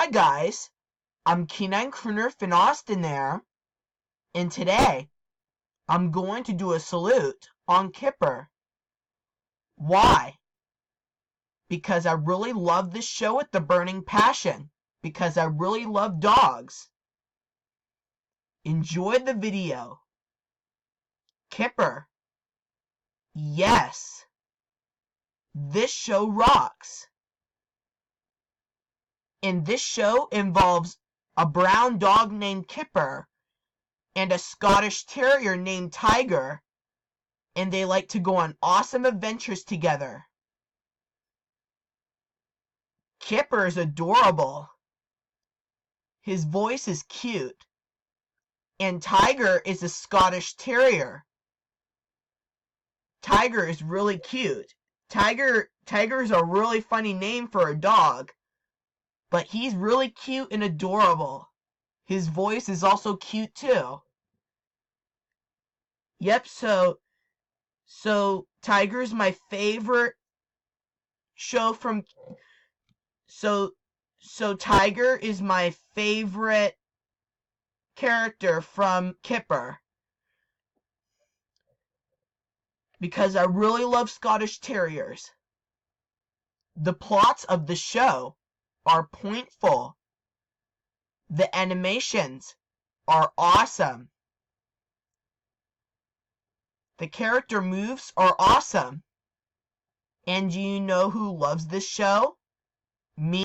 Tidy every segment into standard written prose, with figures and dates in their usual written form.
Hi guys, I'm Kenine Crooner Finn Austin there, and today I'm going to do a salute on Kipper. Why? Because I really love this show with the burning passion, because I really love dogs. Enjoy the video. Kipper. Yes. This show rocks. And this show involves a brown dog named Kipper and a Scottish Terrier named Tiger, and they like to go on awesome adventures together. Kipper is adorable. His voice is cute. And Tiger is a Scottish Terrier. Tiger is really cute. Tiger is a really funny name for a dog, but he's really cute and adorable. His voice is also cute too. Yep, so Tiger's my favorite show from so Tiger is my favorite character from Kipper, because I really love Scottish Terriers. The plots of the show are pointful. The animations are awesome. The character moves are awesome. And do you know who loves this show? Me.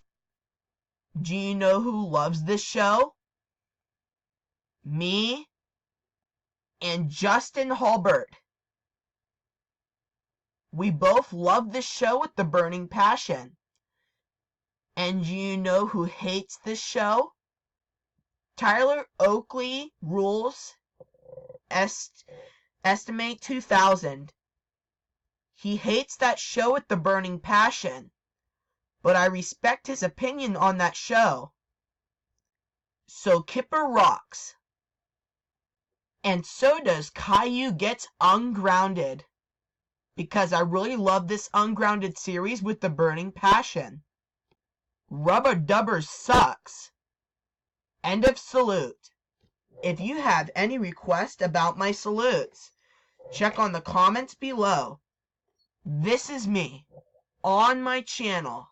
Do you know who loves this show? Me and Justin Hulbert. We both love this show with the burning passion. And do you know who hates this show? Tyler Oakley Rules Estimate 2000. He hates that show with the burning passion, but I respect his opinion on that show. So Kipper rocks. And so does Caillou Gets Ungrounded, because I really love this Ungrounded series with the burning passion. Rubber Dubbers sucks. End of salute. If you have any requests about my salutes, check on the comments below. This is me on my channel.